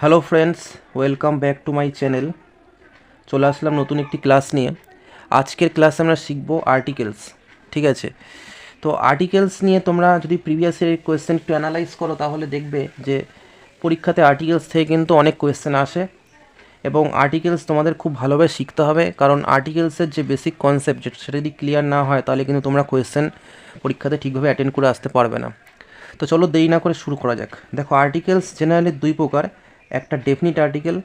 Hello friends, welcome back to my channel. চলে আসলাম নতুন একটি ক্লাস নিয়ে। আজকের ক্লাসে আমরা শিখব আর্টিকেলস। ঠিক আছে, তো আর্টিকেলস নিয়ে তোমরা যদি প্রিভিয়াস ইয়ার কোয়েশ্চেন একটু অ্যানালাইজ করো তাহলে দেখবে যে পরীক্ষাতে আর্টিকেলস থেকে কিন্তু অনেক কোয়েশ্চেন আসে এবং আর্টিকেলস তোমাদের খুব ভালোভাবে শিখতে হবে, কারণ আর্টিকেলসের যে বেসিক কনসেপ্ট সেটা যদি ক্লিয়ার না হয় তাহলে কিন্তু তোমরা কোয়েশ্চেন পরীক্ষাতে ঠিকভাবে অ্যাটেন্ড করে আসতে পারবে না। তো চলো দেরি না করে শুরু করা যাক। দেখো, আর্টিকেলস জেনারেলি দুই প্রকার, একটা ডেফিনিট আর্টিকেল,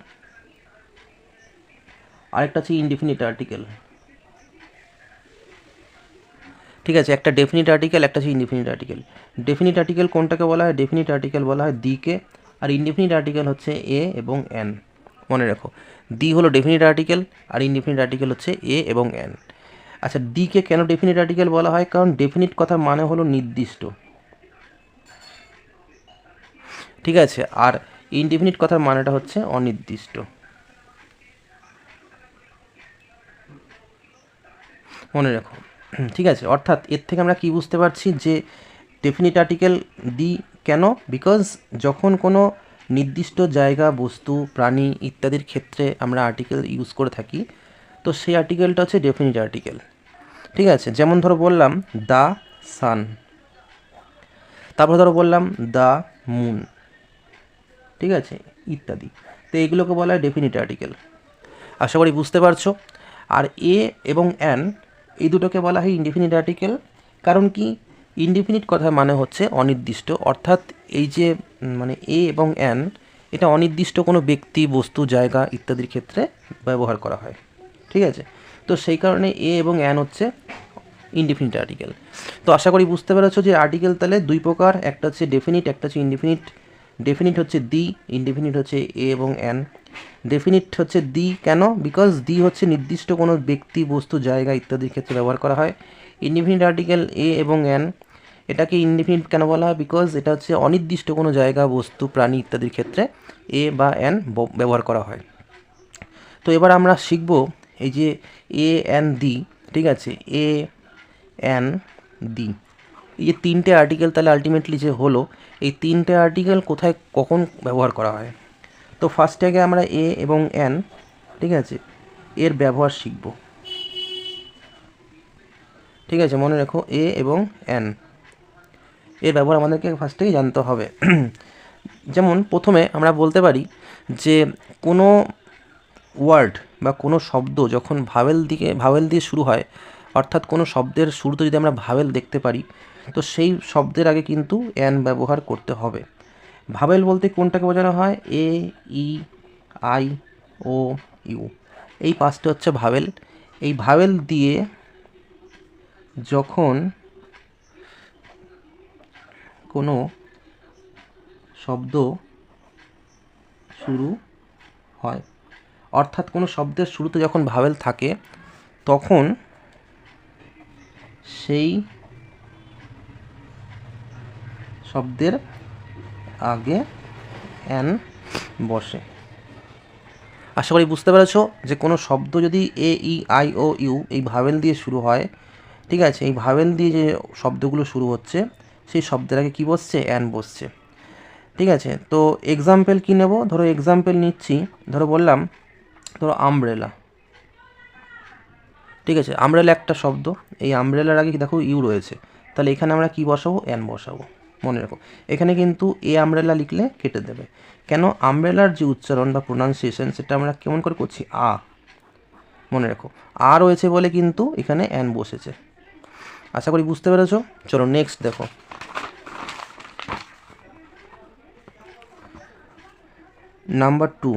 আরেকটা হচ্ছে ইনডেফিনিট আর্টিকেল। ঠিক আছে, একটা ডেফিনিট আর্টিকেল, একটা হচ্ছে ইনডেফিনিট আর্টিকেল। ডেফিনিট আর্টিকেল কোনটাকে বলা হয়? ডেফিনিট আর্টিকেল বলা হয় দিকে, আর ইনডেফিনিট আর্টিকেল হচ্ছে এ এবং এন। মনে রাখো, দি হলো ডেফিনিট আর্টিকেল আর ইনডেফিনিট আর্টিকেল হচ্ছে এ এবং এন। আচ্ছা, দিকে কেন ডেফিনিট আর্টিকেল বলা হয়? কারণ ডেফিনিট কথার মানে হলো নির্দিষ্ট। ঠিক আছে, আর ইনডেফিনিট কথার মানেটা হচ্ছে অনির্দিষ্ট। মনে রাখো। ঠিক আছে, অর্থাৎ এর থেকে আমরা কি বুঝতে পারছি যে ডেফিনিট আর্টিকেল দি কেন? বিকজ যখন কোনো নির্দিষ্ট জায়গা, বস্তু, প্রাণী ইত্যাদির ক্ষেত্রে আমরা আর্টিকেল ইউজ করে থাকি, তো সেই আর্টিকেলটা হচ্ছে ডেফিনিট আর্টিকেল। ঠিক আছে, যেমন ধরো বললাম দ্য সান, তারপর ধরো বললাম দ্য মুন, ঠিক আছে, ইত্যাদি। তো এগুলোকে বলা হয় ডেফিনিট আর্টিকেল। আশা করি বুঝতে পারছো। আর এ এবং অ্যান, এই দুটোকে বলা হয় ইনডেফিনিট আর্টিকেল। কারণ কি? ইনডেফিনিট কথার মানে হচ্ছে অনির্দিষ্ট, অর্থাৎ এই যে মানে এ এবং অ্যান, এটা অনির্দিষ্ট কোনো ব্যক্তি, বস্তু, জায়গা ইত্যাদির ক্ষেত্রে ব্যবহার করা হয়। ঠিক আছে, তো সেই কারণে এ এবং অ্যান হচ্ছে ইনডেফিনিট আর্টিকেল। তো আশা করি বুঝতে পেরেছো যে আর্টিকেল তাহলে দুই প্রকার, একটা হচ্ছে ডেফিনিট, একটা হচ্ছে ইনডেফিনিট। ডেফিনিট হচ্ছে দি, ইনডেফিনিট হচ্ছে এ এবং অ্যান। ডেফিনিট হচ্ছে দি কেন? বিকজ দি হচ্ছে নির্দিষ্ট কোনো ব্যক্তি, বস্তু, জায়গা ইত্যাদির ক্ষেত্রে ব্যবহার করা হয়। ইনডেফিনিট আর্টিকেল এ এবং অ্যান, এটাকে ইনডেফিনিট কেন বলা হয়? বিকজ এটা হচ্ছে অনির্দিষ্ট কোনো জায়গা, বস্তু, প্রাণী ইত্যাদির ক্ষেত্রে এ বা অ্যান ব্যবহার করা হয়। তো এবার আমরা শিখব এই যে এ অ্যান দি। ঠিক আছে, এ অ্যান দি, এই যে তিনটে আর্টিকেল তাহলে আলটিমেটলি যে হলো, এই তিনটে আর্টিকেল কোথায় কখন ব্যবহার করা হয়? তো ফার্স্টে আগে আমরা এ এবং অ্যান, ঠিক আছে, এর ব্যবহার শিখব। ঠিক আছে, মনে রাখো এ এবং অ্যান এর ব্যবহার আমাদেরকে ফার্স্ট থেকেই জানতে হবে। যেমন প্রথমে আমরা বলতে পারি যে কোনো ওয়ার্ড বা কোনো শব্দ যখন ভাওয়েল দিয়ে শুরু হয়, অর্থাৎ কোনো শব্দের শুরুতে যদি আমরা ভাওয়েল দেখতে পারি, তো সেই শব্দের আগে কিন্তু অ্যান ব্যবহার করতে হবে। ভাওয়েল বলতে কোনটাকে বোঝানো হয়? এ, ই, আই, ও, ইউ, এই পাঁচটা হচ্ছে ভাওয়েল। এই ভাওয়েল দিয়ে যখন কোনো শব্দ শুরু হয়, অর্থাৎ কোনো শব্দের শুরুতে যখন ভাওয়েল থাকে, তখন সেই শব্দের আগে অ্যান বসে। আশা করি বুঝতে পেরেছো যে কোনো শব্দ যদি এ, ই, আই, ও, ইউ এই ভাওয়েল দিয়ে শুরু হয়, ঠিক আছে, এই ভাওয়েল দিয়ে যে শব্দগুলো শুরু হচ্ছে সেই শব্দের আগে কী বসছে? অ্যান বসছে। ঠিক আছে, তো এক্সাম্পল কী নেব? ধরো এক্সাম্পল নিচ্ছি, ধরো বললাম, ধরো আমব্রেলা। ঠিক আছে, আমব্রেলা একটা শব্দ, এই আমব্রেলার আগে দেখো ইউ রয়েছে, তাহলে এখানে আমরা কি বসাবো? অ্যান বসাবো। মনে রাখো, এখানে কিন্তু এ আমব্রেলা লিখলে কেটে দেবে। কেন? আমব্রেলার যে উচ্চারণ বা প্রোনাউন্সিয়েশন সেটা আমরা কেমন করে করছি? আ। মনে রাখো, আ রয়েছে বলে কিন্তু এখানে অ্যান বসেছে। আশা করি বুঝতে পেরেছো। চলো নেক্সট দেখো, নাম্বার টু।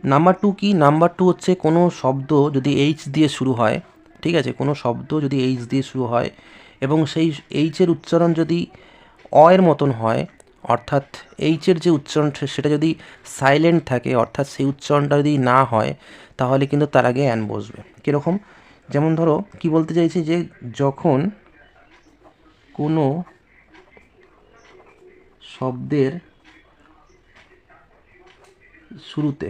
নাম্বার টু কি? নাম্বার টু হচ্ছে কোনো শব্দ যদি এইচ দিয়ে শুরু হয়, ঠিক আছে, কোনো শব্দ যদি এইচ দিয়ে শুরু হয় এবং সেই এইচের উচ্চারণ যদি অ এর মতন হয়, অর্থাৎ এইচের যে উচ্চারণ সেটা যদি সাইলেন্ট থাকে, অর্থাৎ সেই উচ্চারণটা যদি না হয়, তাহলে কিন্তু তার আগে অ্যান বসবে। কীরকম? যেমন ধরো কি বলতে চাইছি যে যখন কোনো শব্দের শুরুতে,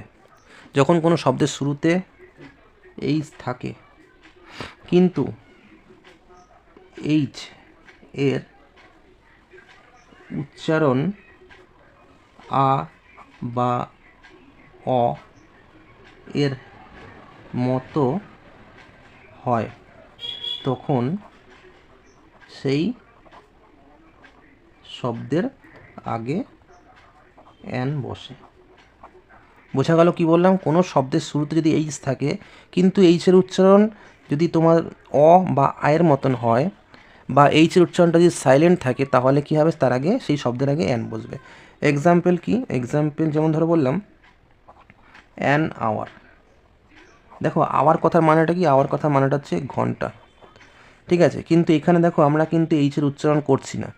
যখন কোনো শব্দের শুরুতে এইচ থাকে কিন্তু এইচ এর উচ্চারণ আ বা অ এর মতো হয় তখন সেই শব্দের আগে অ্যান বসে। বোঝা গেল কি বললাম? কোনো শব্দের শুরুতে যদি এইচ থাকে কিন্তু এইচের উচ্চারণ যদি তোমার অ বা আয়ের মতন হয় বা এইচের উচ্চারণটা যদি সাইলেন্ট থাকে তাহলে কী হবে? তার আগে সেই শব্দের আগে অ্যান বসবে। এক্সাম্পল কি? এক্সাম্পল যেমন ধরো বললাম অ্যান আওয়ার। দেখো আওয়ার কথার মানেটা কি? আওয়ার কথার মানেটা হচ্ছে ঘন্টা, ঠিক আছে? কিন্তু এখানে দেখো আমরা কিন্তু এইচের উচ্চারণ করছি না,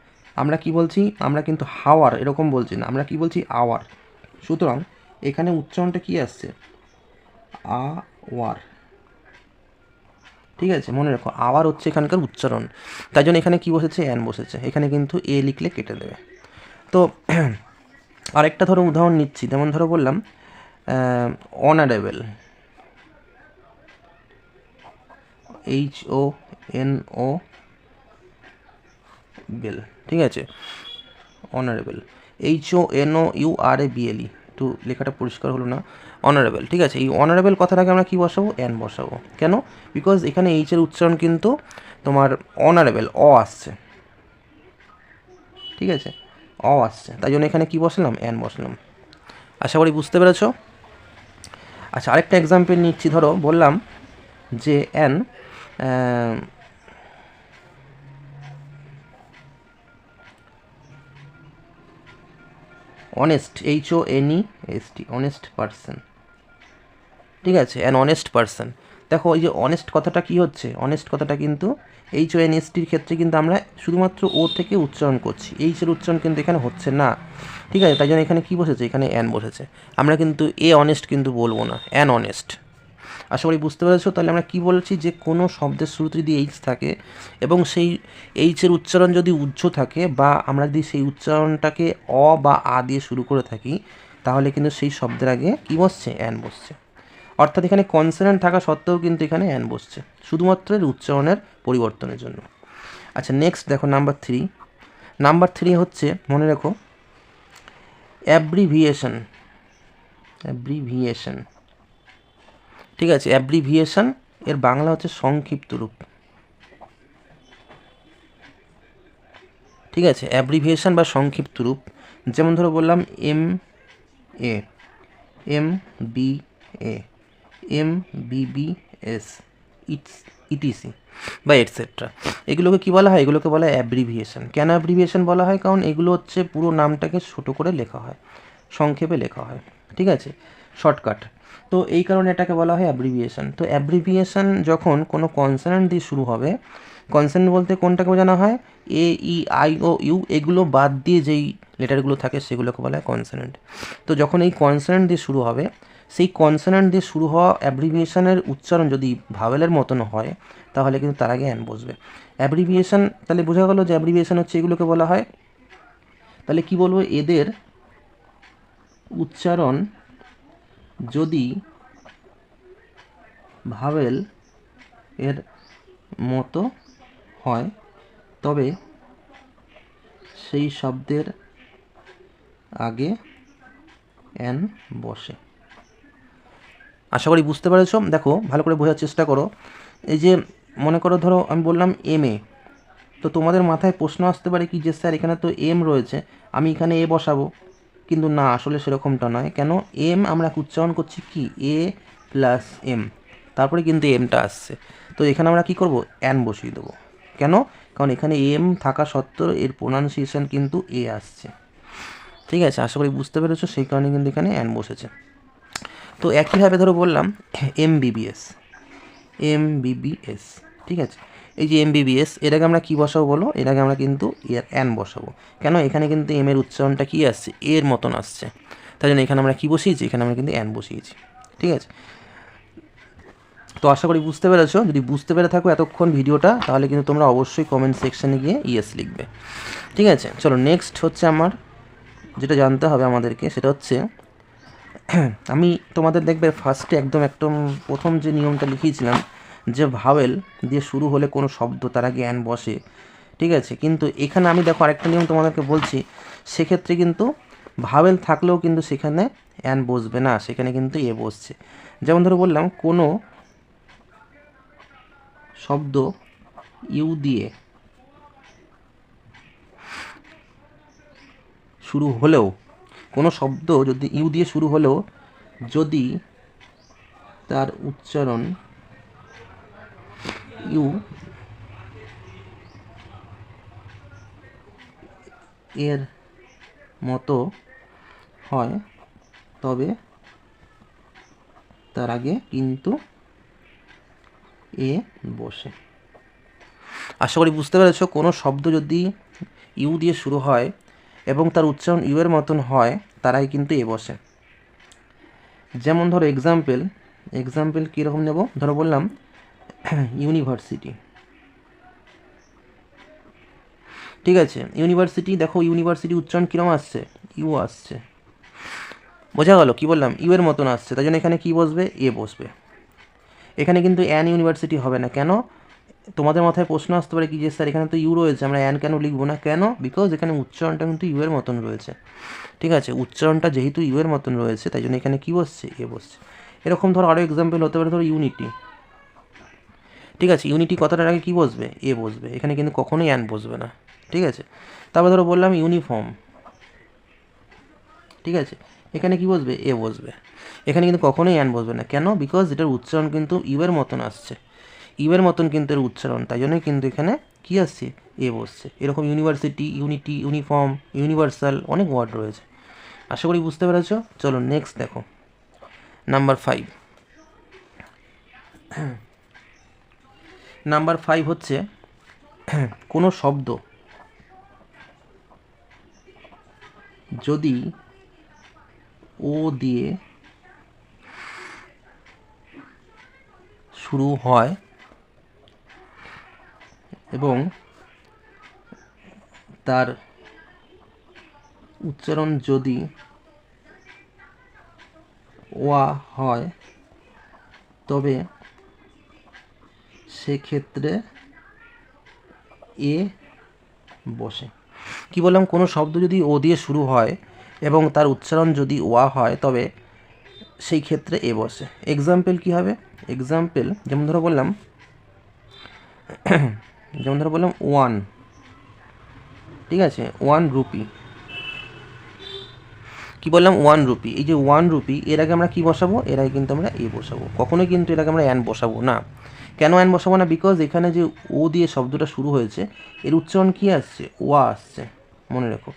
আমরা কি বলছি? আমরা কিন্তু হাওয়ার এরকম বলছি না, আমরা কি বলছি? আওয়ার। সুতরাং এখানে উচ্চারণটা কি আসছে? আওয়ার, ঠিক আছে? মনে রাখো আওয়ার হচ্ছে এখানকার উচ্চারণ, তাই জন্য এখানে কি বসেছে? অ্যান বসেছে। এখানে কিন্তু এ লিখলে কেটে দেবে। তো আরেকটা ধরো উদাহরণ নিচ্ছি, যেমন ধরো বললাম অনারেবল, HONO বেল, ঠিক আছে? অনারেবল, HONOURABLE, একটু লেখাটা পরিষ্কার হলো না। অনারেবল, ঠিক আছে? এই অনারেবল কথাটাকে আমরা কি বসাবো? অ্যান বসাবো। কেন? বিকজ এখানে এইচের উচ্চারণ কিন্তু তোমার অনারেবল অ আসছে, ঠিক আছে? অ আসছে, তাই জন্য এখানে কি বসালাম? অ্যান বসালাম। আশা করি বুঝতে পেরেছো। আচ্ছা আরেকটা এক্সাম্পল নিচ্ছি, ধরো বললাম যে an honest, HONEST, honest person, ঠিক আছে? An honest person. দেখো এই যে অনেস্ট কথাটা কি হচ্ছে? অনেস্ট কথাটা কিন্তু HONESTর ক্ষেত্রে কিন্তু আমরা শুধুমাত্র ও থেকে উচ্চারণ করছি, এইচের উচ্চারণ কিন্তু এখানে হচ্ছে না, ঠিক আছে? তাই জন্য এখানে কি বসেছে? এখানে অ্যান বসেছে। আমরা কিন্তু এ অনেস্ট কিন্তু বলবো না, অ্যান অনেস্ট। আশা করি বুঝতে পেরেছো। তাহলে আমরা কি বলছি? যে কোনো শব্দের শুরুতে যদি এইচ থাকে এবং সেই এইচের উচ্চারণ যদি উজ্জ থাকে বা আমরা যদি সেই উচ্চারণটাকে অ বা আ দিয়ে শুরু করে থাকি তাহলে কিন্তু সেই শব্দের আগে কি বসছে? অ্যান বসছে। অর্থাৎ এখানে কনসোনেন্ট থাকা সত্ত্বেও কিন্তু এখানে অ্যান বসছে, শুধুমাত্র এর উচ্চারণের পরিবর্তনের জন্য। আচ্ছা নেক্সট দেখো নাম্বার 3। নাম্বার 3 হচ্ছে, মনে রেখো, অ্যাব্রিভিয়েশন। অ্যাব্রিভিয়েশন, ঠিক আছে? অ্যাব্রিভিয়েশন এর বাংলা হচ্ছে সংক্ষিপ্ত রূপ, ঠিক আছে? অ্যাব্রিভিয়েশন বা সংক্ষিপ্ত রূপ, যেমন ধরো বললাম MA, MBA, MBBS, ইটিসি বা এটসেট্রা। এগুলোকে কী বলা হয়? এগুলোকে বলা হয় অ্যাব্রিভিয়েশন। কেন অ্যাব্রিভিয়েশন বলা হয়? কারণ এগুলো হচ্ছে পুরো নামটাকে ছোটো করে লেখা হয়, সংক্ষেপে লেখা হয়, ঠিক আছে? শর্টকাট। তো এই কারণে এটাকে বলা হয় অ্যাব্রিভিয়েশন। তো অ্যাব্রিভিয়েশন যখন কোনো কনসোনেন্ট দিয়ে শুরু হবে, কনসোনেন্ট বলতে কোনটাকে বোঝানো হয়? AEIOU, এগুলো বাদ দিয়ে যেই লেটারগুলো থাকে সেগুলোকে বলা হয় কনসোনেন্ট। তো যখন এই কনসোনেন্ট দিয়ে শুরু হবে, সেই কনসোনেন্ট দিয়ে শুরু হওয়া অ্যাব্রিভিয়েশনের উচ্চারণ যদি ভাওয়েলের মতন হয় তাহলে কিন্তু তার আগে অ্যান বসবে। অ্যাব্রিভিয়েশন, তাহলে বোঝা গেলো যে অ্যাব্রিভিয়েশন হচ্ছে এগুলোকে বলা হয়। তাহলে কি বলবো? এদের উচ্চারণ যদি ভাওয়েল এর মতো হয় তবে সেই শব্দের আগে অ্যান বসে। আশা করি বুঝতে পেরেছো। দেখো ভালো করে বোঝার চেষ্টা করো। এই যে মনে করো, ধরো আমি বললাম MA, তো তোমাদের মাথায় প্রশ্ন আসতে পারে কি যে স্যার এখানে তো এম রয়েছে, আমি এখানে এ বসাবো, কিন্তু না, আসলে সেরকমটা নয়। কেন? এম আমরা উচ্চারণ করছি কি? A+M, তারপরে কিন্তু এমটা আসছে, তো এখানে আমরা কি করব? অ্যান বসিয়ে দেবো। কেন? কারণ এখানে এম থাকা সত্ত্বেও এর প্রোনাউন্সিয়েশন কিন্তু এ আসছে, ঠিক আছে? আশা করি বুঝতে পেরেছো, সেই কারণে কিন্তু এখানে অ্যান বসেছে। তো একইভাবে ধরো বললাম MBBS, MBBS, ঠিক আছে? এই যে MBBS, এর আগে আমরা কী বসাবো বলো? এর আগে আমরা কিন্তু অ্যান বসাবো। কেন? এখানে কিন্তু এম এর উচ্চারণটা কী আসছে? এর মতন আসছে, তাই জন্য এখানে আমরা কী বসিয়েছি? এখানে আমরা কিন্তু অ্যান বসিয়েছি, ঠিক আছে? তো আশা করি বুঝতে পেরেছো। যদি বুঝতে পেরে থাকো এতক্ষণ ভিডিওটা, তাহলে কিন্তু তোমরা অবশ্যই কমেন্ট সেকশানে গিয়ে ইয়েস লিখবে, ঠিক আছে? চলো নেক্সট হচ্ছে আমার যেটা জানতে হবে আমাদেরকে, সেটা হচ্ছে আমি তোমাদের দেখবে ফার্স্টে একদম প্রথম যে নিয়মটা লিখিয়েছিলাম যে ভাওয়েল দিয়ে শুরু হলে কোনো শব্দ তার আগে অ্যান বসে, ঠিক আছে? কিন্তু এখানে আমি দেখো আরেকটা নিয়ম তোমাদেরকে বলছি, সেক্ষেত্রে কিন্তু ভাওয়েল থাকলেও কিন্তু সেখানে অ্যান বসবে না, সেখানে কিন্তু এ বসছে। যেমন ধরো বললাম কোনো শব্দ ইউ দিয়ে শুরু হলেও, কোনো শব্দ যদি ইউ দিয়ে শুরু হলেও যদি তার উচ্চারণ ইউ এর মতো হয় তবে তার আগে কিন্তু এ বসে। আশা করি বুঝতে পেরেছো, কোনো শব্দ যদি ইউ দিয়ে শুরু হয় এবং তার উচ্চারণ ইউ এর মতন হয় তারাই কিন্তু এ বসে। যেমন ধরো এক্সাম্পল কীরকম নেব, ধরো বললাম ইউনিভার্সিটি। ঠিক আছে, ইউনিভার্সিটি, দেখো ইউনিভার্সিটি উচ্চারণ কীরকম আসছে, ইউ আসছে, বোঝা গেল? কী বললাম, ইউ এর মতন আসছে, তাই জন্য এখানে কী বসবে, এ বসবে। এখানে কিন্তু অ্যান ইউনিভার্সিটি হবে না, কেন? তোমাদের মাথায় প্রশ্ন আসতে পারে কি যে স্যার এখানে তো ইউ রয়েছে, আমরা অ্যান কেন লিখবো না? কেন? বিকজ এখানে উচ্চারণটা কিন্তু ইউ এর মতন রয়েছে। ঠিক আছে, উচ্চারণটা যেহেতু ইউ এর মতন রয়েছে তাই জন্য এখানে কী বসছে, এ বসছে। এরকম ধরো আরও এক্সাম্পল হতে পারে, ধরো ইউনিটি। ঠিক আছে, ইউনিটি কথাটার আগে কী বসবে, এ বসবে, এখানে কিন্তু কখনোই অ্যান বসবে না। ঠিক আছে, তারপর ধরো বললাম ইউনিফর্ম। ঠিক আছে, এখানে কী বসবে, এ বসবে, এখানে কিন্তু কখনোই অ্যান বসবে না, কেন? বিকজ এটার উচ্চারণ কিন্তু ইউ এর মতন আসছে, ইউ এর মতন কিন্তু এর উচ্চারণ, তাই জন্যই কিন্তু এখানে কী আসছে, এ বসছে। এরকম ইউনিভার্সিটি, ইউনিটি, ইউনিফর্ম, ইউনিভার্সাল, অনেক ওয়ার্ড রয়েছে। আশা করি বুঝতে পেরেছো। চলো নেক্সট দেখো, নাম্বার 5। নাম্বার 5 হচ্ছে কোনো শব্দ যদি ও দিয়ে শুরু হয় এবং তার উচ্চারণ যদি ওয়া হয় তবে সেক্ষেত্রে এ বসে। কি বললাম, কোনো শব্দ যদি ও দিয়ে শুরু হয় এবং তার উচ্চারণ যদি ওয়া হয় তবে সেই ক্ষেত্রে এ বসে। এক্সাম্পল কী হবে, এক্সাম্পল যেমন ধরো বললাম ওয়ান। ঠিক আছে, 1 রুপি। কি বললাম, 1 রুপি। এই যে 1 রুপি, এর আগে আমরা কি বসাবো, এর আগে কিন্তু আমরা এ বসাবো, কখনোই কিন্তু এর আগে আমরা অ্যান বসাবো না। কেন অ্যান বসাবো না? বিকজ এখানে যে ও দিয়ে শব্দটা শুরু হয়েছে এর উচ্চারণ কী আসছে, ওয়া আসছে, মনে রেখো।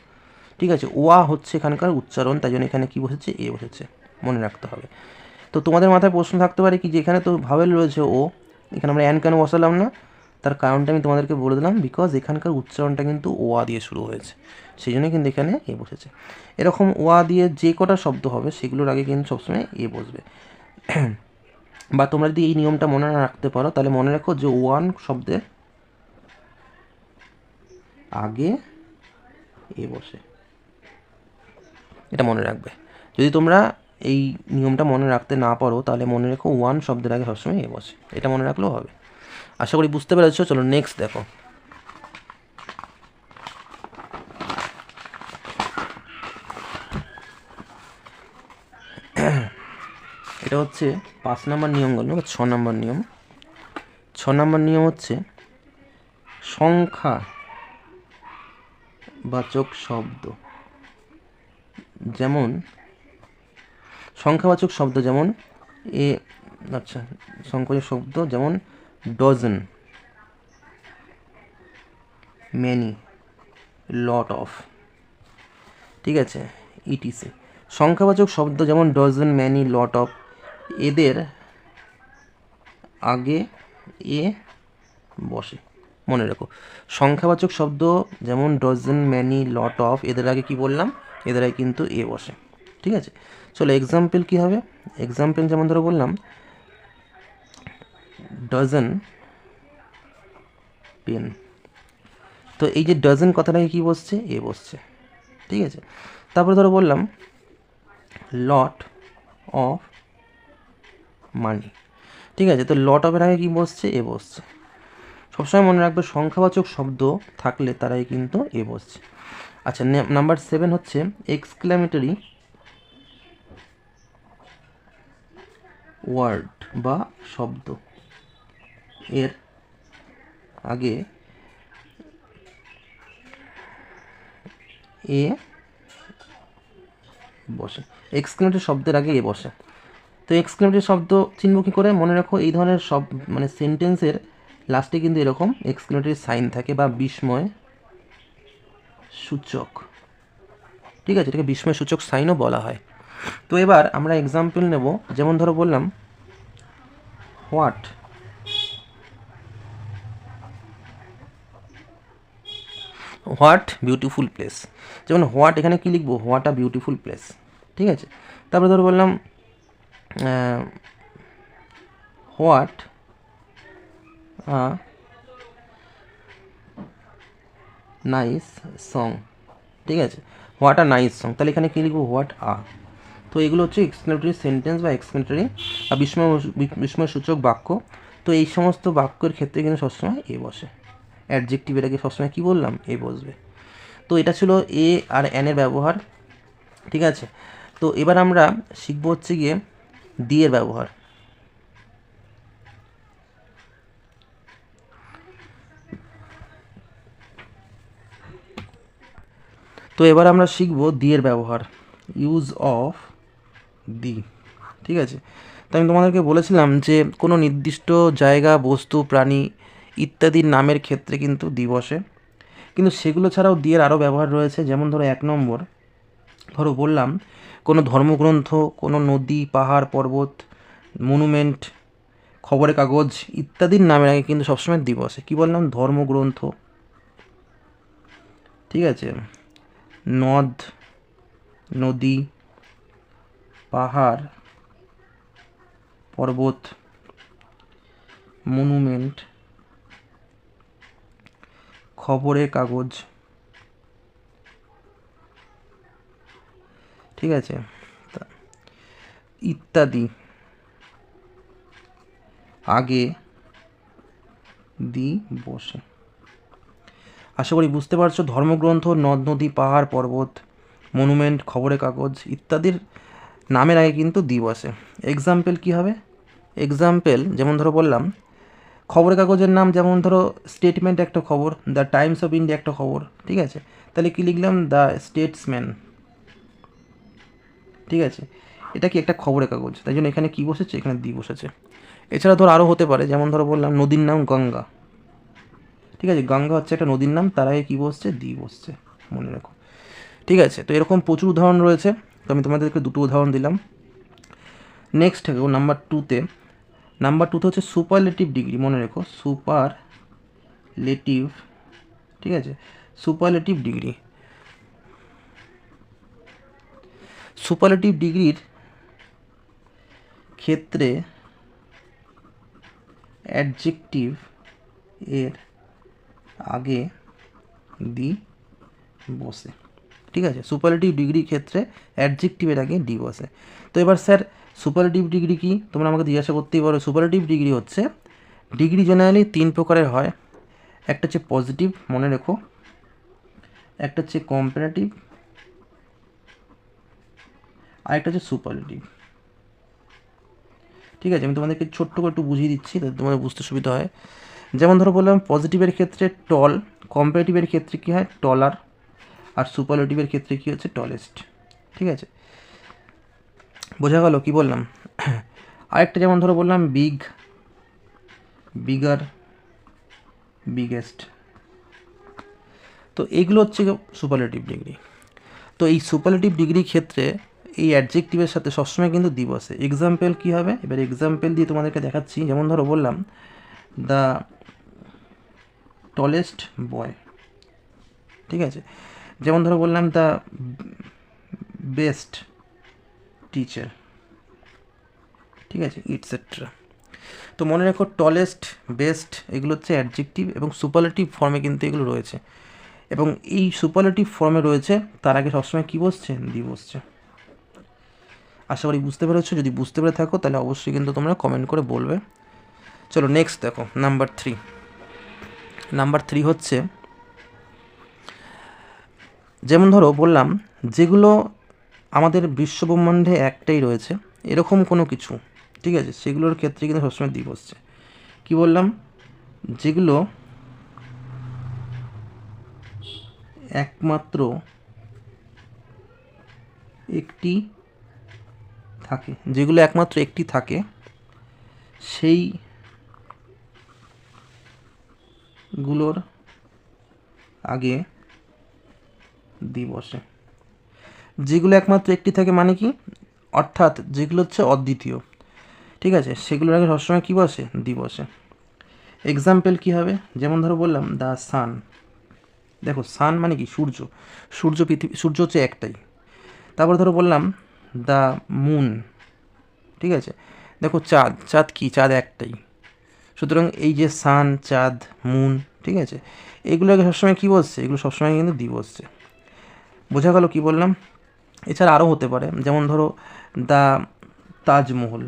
ঠিক আছে, ওয়া হচ্ছে এখানকার উচ্চারণ, তাই জন্য এখানে কী বসেছে, এ বসেছে, মনে রাখতে হবে। তো তোমাদের মাথায় প্রশ্ন থাকতে পারে কি যে এখানে তো ভাওয়েল রয়েছে ও, এখানে আমরা অ্যান কেন বসালাম না? তার কারণটা আমি তোমাদেরকে বলে দিলাম, বিকজ এখানকার উচ্চারণটা কিন্তু ওয়া দিয়ে শুরু হয়েছে, সেই জন্য কিন্তু এখানে এ বসেছে। এরকম ওয়া দিয়ে যে কটা শব্দ হবে সেগুলোর আগে কিন্তু সবসময় এ বসবে। বা তোমরা যদি এই নিয়মটা মনে না রাখতে পারো তাহলে মনে রাখো যে ওয়ান শব্দের আগে এ বসে, এটা মনে রাখবে। যদি তোমরা এই নিয়মটা মনে রাখতে না পারো তাহলে মনে রেখো ওয়ান শব্দের আগে সবসময় এ বসে, এটা মনে রাখলেও হবে। আশা করি বুঝতে পেরেছো। চলো নেক্সট দেখো, এটা হচ্ছে 5 নম্বর নিয়ম গেল, 6 নম্বর নিয়ম। 6 নম্বর নিয়ম হচ্ছে সংখ্যাবাচক শব্দ যেমন সংখ্যাবাচক শব্দ যেমন ডজন, মেনি, লট অফ। ঠিক আছে, ইটিসি। সংখ্যাবাচক শব্দ যেমন ডজন, ম্যানি, লট অফ, এদের আগে এ বসে, মনে রাখো। সংখ্যাবাচক শব্দ যেমন ডজন, ম্যানি, লট অফ, এদের আগে কি বললাম, এদের আগে কিন্তু এ বসে। ঠিক আছে, চলো এক্সাম্পল কী হবে, এক্সাম্পল যেমন ধরো বললাম ডজন পেন। তো এই যে ডজন কথাটাকে কী বসছে, এ বসছে। ঠিক আছে, তারপরে ধরো বললাম লট অফ মানি। ঠিক আছে, তো লট অফের আগে কী বসছে, এ বসছে। সবসময় মনে রাখবে সংখ্যাবাচক শব্দ থাকলে তারাই কিন্তু এ বসছে। আচ্ছা, নাম্বার 7 হচ্ছে এক্সক্লামেটরি ওয়ার্ড বা শব্দ এর আগে এ বসে। এক্সক্লেমেটরি শব্দের আগে এ বসে। তো এক্সক্লেমেটরি শব্দ চিনব কী করে? মনে রাখো, এই ধরনের সব মানে সেন্টেন্সের লাস্টে কিন্তু এরকম এক্সক্লেমেটরি সাইন থাকে বা বিস্ময় সূচক। ঠিক আছে, এটাকে বিস্ময় সূচক সাইনও বলা হয়। তো এবার আমরা এক্সাম্পল নেব। যেমন ধরো বললাম হোয়াট বিউটিফুল প্লেস। যেমন হোয়াট, এখানে কি লিখবো? What a beautiful place. ঠিক আছে, তারপরে ধরো বললাম হোয়াট আ নাইস সং। ঠিক আছে, হোয়াট আ নাইস সং, তাহলে এখানে কী লিখবো? What a. তো এগুলো হচ্ছে এক্সক্লেমেটরি সেন্টেন্স বা এক্সক্লেমেটরি বিস্ময়সূচক বাক্য। তো এই সমস্ত বাক্যের ক্ষেত্রে কিন্তু সবসময় এ বসে। অ্যাডজেক্টিভ এটাকে সবসময় কী বললাম? এ বসবে। তো এটা ছিল এ আর এন এর ব্যবহার। ঠিক আছে, তো এবার আমরা শিখবো হচ্ছে গিয়ে দি এর ব্যবহার। তো এবার আমরা শিখব দি এর ব্যবহার, ইউজ অফ দি। ঠিক আছে, তো আমি তোমাদেরকে বলেছিলাম যে কোনো নির্দিষ্ট জায়গা, বস্তু, প্রাণী ইত্যাদির নামের ক্ষেত্রে কিন্তু দি বসে। কিন্তু সেগুলো ছাড়াও দি এর আরও ব্যবহার রয়েছে। যেমন ধরো 1 নম্বর, ধরো বললাম কোনো ধর্মগ্রন্থ, কোনো নদী, পাহাড়, পর্বত, মনুমেন্ট, খবরের কাগজ ইত্যাদির নামের আগে কিন্তু সবসময় দি বসে। কী বললাম? ধর্মগ্রন্থ, ঠিক আছে, নদ, নদী, পাহাড়, পর্বত, মনুমেন্ট, খবরের কাগজ, ঠিক আছে, ইত্যাদি আগে দি বসে। আশা করি বুঝতে পারছো। ধর্মগ্রন্থ, নদ নদী, পাহাড়, পর্বত, মনুমেন্ট, খবরের কাগজ ইত্যাদির নামের আগে কিন্তু দি বসে। এক্সাম্পল কী হবে? এক্সাম্পল যেমন ধরো বললাম খবরের কাগজের নাম, যেমন ধরো স্টেটমেন্ট একটা খবর, দ্য টাইমস অফ ইন্ডিয়া একটা খবর। ঠিক আছে, তাহলে কী লিখলাম? The Statesman. ঠিক আছে, এটা কি একটা খবরের কাগজ, তাই জন্য এখানে কী বসেছে? এখানে দি বসেছে। এছাড়া ধরো আরও হতে পারে, যেমন ধরো বললাম নদীর নাম গঙ্গা। ঠিক আছে, গঙ্গা হচ্ছে একটা নদীর নাম, তার আগে কী বসছে? দি বসছে, মনে রাখো। ঠিক আছে, তো এরকম প্রচুর উদাহরণ রয়েছে। তো আমি তোমাদেরকে দুটো উদাহরণ দিলাম। নেক্সট থাকবো নাম্বার 2তে। নাম্বার 2তে হচ্ছে সুপারলেটিভ ডিগ্রি। মনে রেখো, সুপারলেটিভ। ঠিক আছে, সুপারলেটিভ ডিগ্রি। সুপারলেটিভ ডিগ্রির ক্ষেত্রে অ্যাডজেক্টিভ এর আগে দি বসে। ঠিক আছে, সুপারলেটিভ ডিগ্রির ক্ষেত্রে অ্যাডজেক্টিভের আগে ডি বসে। তো এবার স্যার সুপারলেটিভ ডিগ্রি কি? তোমরা আমাকে জিজ্ঞাসা করতেই পারো। সুপারলেটিভ ডিগ্রি হচ্ছে, ডিগ্রি জেনারেলি 3 প্রকারের হয়। একটা হচ্ছে পজিটিভ, মনে রেখো, একটা হচ্ছে কম্পারেটিভ, আরেকটা হচ্ছে সুপারলেটিভ। ঠিক আছে, আমি তোমাদেরকে ছোট্ট করে একটু বুঝিয়ে দিচ্ছি যাতে তোমাদের বুঝতে সুবিধা হয়। যেমন ধরো বললাম পজিটিভের ক্ষেত্রে টল, কম্পারেটিভের ক্ষেত্রে কী হয়? টলার, আর সুপারলেটিভের ক্ষেত্রে কী হচ্ছে? টলেস্ট। ঠিক আছে, বোঝা গেল কি বললাম? আরেকটা যেমন ধরো বললাম বিগ, বিগার, বিগেস্ট। তো এইগুলো হচ্ছে সুপারলেটিভ ডিগ্রি। তো এই সুপারলেটিভ ডিগ্রির ক্ষেত্রে এই অ্যাডজেক্টিভের সাথে সবসময় কিন্তু দি বসে। এক্সাম্পল কী হবে? এবার এক্সাম্পল দিয়ে তোমাদেরকে দেখাচ্ছি। যেমন ধরো বললাম দ্য টলেস্ট বয়। ঠিক আছে, যেমন ধরো বললাম দ্য বেস্ট টিচার। ঠিক আছে, ইটসেট্রা। তো মনে রাখো টলেস্ট, বেস্ট এগুলো হচ্ছে অ্যাডজেক্টিভ এবং সুপারলেটিভ ফর্মে কিন্তু এগুলো রয়েছে। এবং এই সুপারলেটিভ ফর্মে রয়েছে, তার আগে সবসময় কী বসছে? দি বসছে। আশা করি বুঝতে পেরেছো। যদি বুঝতে পেরে থাকো তাহলে অবশ্যই কিন্তু তোমরা কমেন্ট করে বলবে। চলো নেক্সট দেখো, নাম্বার 3। নাম্বার 3 হচ্ছে যেমন ধরো বললাম যেগুলো আমাদের বিশ্বব্রহ্মাণ্ডে একটাই রয়েছে এরকম কোনো কিছু, ঠিক আছে, সেগুলোর ক্ষেত্রে কিন্তু সবসময় দ্বীপ বসছে। কী বললাম? যেগুলো একমাত্র একটি থাকে, যেগুলো একমাত্র একটি থাকে সেইগুলোর আগে দ্বীপ বসে। যেগুলো একমাত্র একটি থাকে মানে কি? অর্থাৎ যেগুলো হচ্ছে অদ্বিতীয়, ঠিক আছে, সেগুলোর আগে সবসময় কী বসে? দ্বীপ বসে। এক্সাম্পল কী হবে? যেমন ধরো বললাম দ্য সান। দেখো সান মানে কি? সূর্য। সূর্য হচ্ছে একটাই। তারপর ধরো বললাম দ্য মুন, ঠিক আছে, দেখো চাঁদ কি? চাঁদ একটাই। সুতরাং এই যে সান, চাঁদ, মুন, ঠিক আছে, এগুলোকে সবসময় কী বসছে? এগুলো সবসময় কিন্তু দ্বীপ বসছে। বোঝা গেল কী বললাম? এছাড়া আরও হতে পারে, যেমন ধরো দ্য তাজমহল,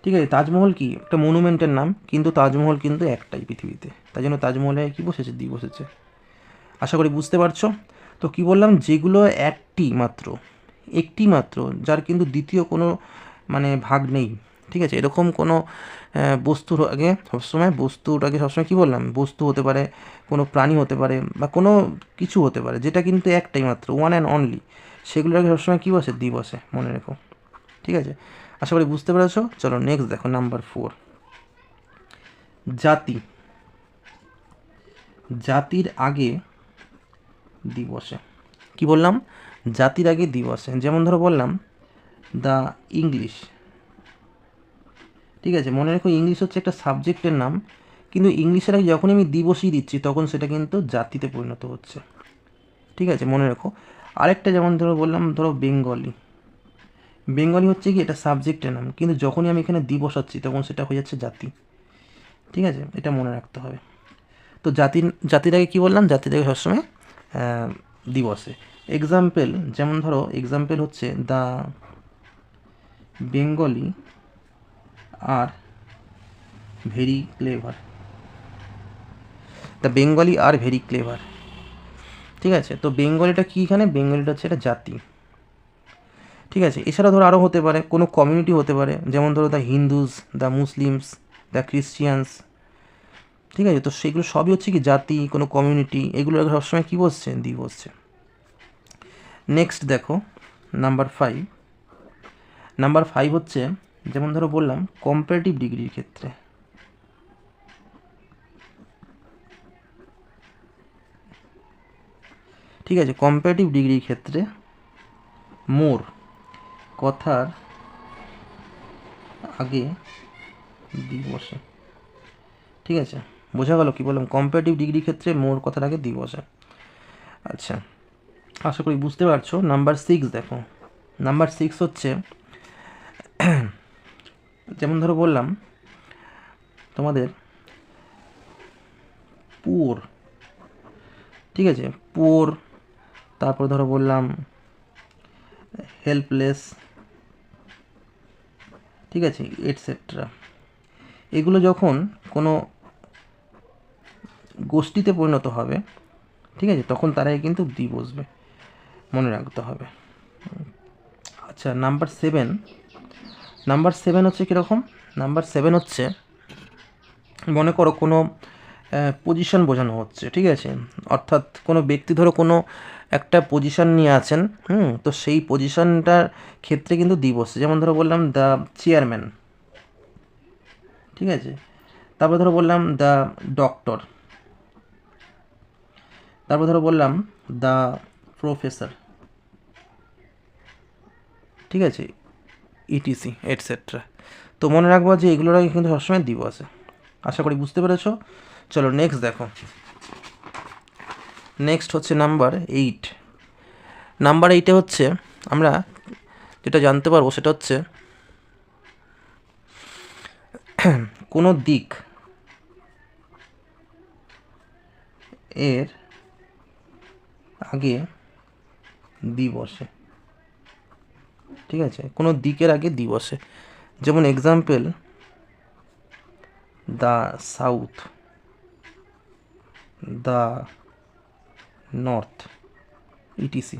ঠিক আছে, তাজমহল কি? একটা মনুমেন্টের নাম, কিন্তু তাজমহল কিন্তু একটাই পৃথিবীতে, তাই জন্য তাজমহলে কী বসেছে? দ্বীপ বসেছে। আশা করি বুঝতে পারছো। তো কি বললাম? যেগুলো একটি মাত্র, যার কিন্তু দ্বিতীয় কোনো মানে ভাগ নেই, ঠিক আছে, এরকম কোনো বস্তুর আগে সবসময় কী বললাম? বস্তু হতে পারে, কোনো প্রাণী হতে পারে, বা কোনো কিছু হতে পারে যেটা কিন্তু একটাই মাত্র, ওয়ান অ্যান্ড অনলি, সেগুলোর আগে সবসময় কী বসে? দ্বীপ বসে, মনে রেখো, ঠিক আছে। আশা করি বুঝতে পেরেছো। চলো নেক্সট দেখো, নাম্বার 4, জাতির আগে দ্বীপ বসে। কী বললাম? জাতির আগে দ্বীপ বসে। যেমন ধরো বললাম দ্য ইংলিশ, ঠিক আছে, মনে রেখো ইংলিশ হচ্ছে একটা সাবজেক্টের নাম, কিন্তু ইংলিশের আগে যখনই আমি দ্বীপ বসিয়ে দিচ্ছি তখন সেটা কিন্তু জাতিতে পরিণত হচ্ছে, ঠিক আছে, মনে রেখো। আরেকটা যেমন ধরো বললাম, ধরো বেঙ্গলি হচ্ছে কি? এটা সাবজেক্টের নাম, কিন্তু যখনই আমি এখানে দ্বীপ বসাচ্ছি তখন সেটা হয়ে যাচ্ছে জাতি, ঠিক আছে, এটা মনে রাখতে হবে। তো জাতির আগে কী বললাম? জাতির আগে সবসময় দ্বীপ বসে। এক্সাম্পল, যেমন ধরো এক্সাম্পল হচ্ছে the Bengali are very clever. The Bengali are very clever, ঠিক আছে। তো বেঙ্গলিটা কী? এখানে বেঙ্গলিটা হচ্ছে এটা জাতি, ঠিক আছে। এছাড়া ধরো আরও হতে পারে কোনো কমিউনিটি হতে পারে, যেমন ধরো the Hindus, the Muslims, the Christians, ঠিক আছে। তো সেগুলো সবই হচ্ছে কি? জাতি, কোনো কমিউনিটি, এগুলো সবসময় কী বসছে? দ্বীপ বসছে। নেক্সট দেখো নাম্বার 5 হচ্ছে, যেমন ধরো বললাম কম্পারেটিভ ডিগ্রির ক্ষেত্রে, ঠিক আছে, কম্পারেটিভ ডিগ্রির ক্ষেত্রে মোর কথার আগে দ্বীপ বসে, ঠিক আছে। বোঝা গেল কী বললাম? কম্পারেটিভ ডিগ্রির ক্ষেত্রে মোর কথার আগে দ্বীপ বসে। আচ্ছা, আশা করি বুঝতে পারছো। নাম্বার 6 দেখো, নাম্বার 6 হচ্ছে, যেমন ধরো বললাম তোমাদের পুওর, ঠিক আছে, পুওর, তারপর ধরো বললাম হেল্পলেস, ঠিক আছে, এটসেট্রা। এগুলো যখন কোনো গোষ্ঠীতে পরিণত হবে, ঠিক আছে, তখন তারাই কিন্তু দ্বীপ বসবে, মনে রাখতে হবে। আচ্ছা, নাম্বার 7 হচ্ছে কীরকম? নাম্বার 7 হচ্ছে, মনে করো কোনো পজিশন বোঝানো হচ্ছে, ঠিক আছে, অর্থাৎ কোনো ব্যক্তি ধরো কোনো একটা পজিশন নিয়ে আছেন, তো সেই পজিশনটার ক্ষেত্রে কিন্তু দ্বীপ বসছে। যেমন ধরো বললাম দ্য চেয়ারম্যান, ঠিক আছে, তারপর ধরো বললাম দ্য ডক্টর, তারপর ধরো বললাম দ্য প্রফেসর, ঠিক আছে, ইটিসি এটসেট্রা। তো মনে রাখবো যে এগুলোর আগে কিন্তু সবসময় দ্বীপ আছে। আশা করি বুঝতে পেরেছো। চলো নেক্সট দেখো, নেক্সট হচ্ছে নাম্বার 8। নাম্বার 8-এ হচ্ছে আমরা যেটা জানতে পারবো সেটা হচ্ছে কোনো দিক এর আগে দ্বীপ বসে, ঠিক আছে, কোনো দিকের আগে দ্বীপ বসে। যেমন example the south, the north etc.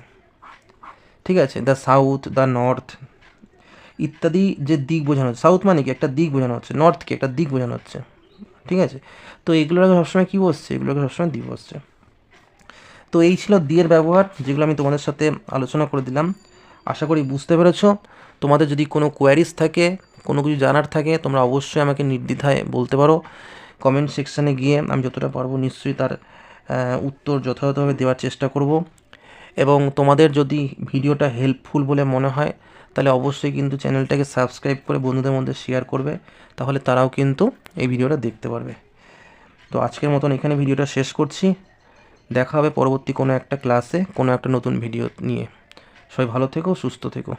ঠিক আছে, দ্য সাউথ, দ্য নর্থ ইত্যাদি যে দিক বোঝানো হচ্ছে। সাউথ মানে কি একটা দিক বোঝানো হচ্ছে, নর্থ কি একটা দিক বোঝানো হচ্ছে। ঠিক আছে, তো এগুলোর আগে সবসময় কী বসছে, এগুলোকে সবসময় দি বসছে। তো এই ছিল দিয়ের ব্যবহার, যেগুলো আমি তোমাদের সাথে আলোচনা করে দিলাম। আশা করি বুঝতে পেরেছ। তোমাদের যদি কোনো কোয়ারিজ থাকে, কোনো কিছু জানার থাকে, তোমরা অবশ্যই আমাকে নির্দ্বিধায় বলতে পারো কমেন্ট সেকশানে গিয়ে। আমি যতটা পারবো নিশ্চয়ই তার উত্তর যথাযথভাবে দেওয়ার চেষ্টা করব। এবং তোমাদের যদি ভিডিওটা হেল্পফুল বলে মনে হয় তাহলে অবশ্যই কিন্তু চ্যানেলটাকে সাবস্ক্রাইব করে বন্ধুদের মধ্যে শেয়ার করবে, তাহলে তারাও কিন্তু এই ভিডিওটা দেখতে পারবে। তো আজকের মতন এখানে ভিডিওটা শেষ করছি। দেখা হবে পরবর্তী কোনো একটা ক্লাসে কোনো একটা নতুন ভিডিও নিয়ে। সবাই ভালো থেকো, সুস্থ থেকো।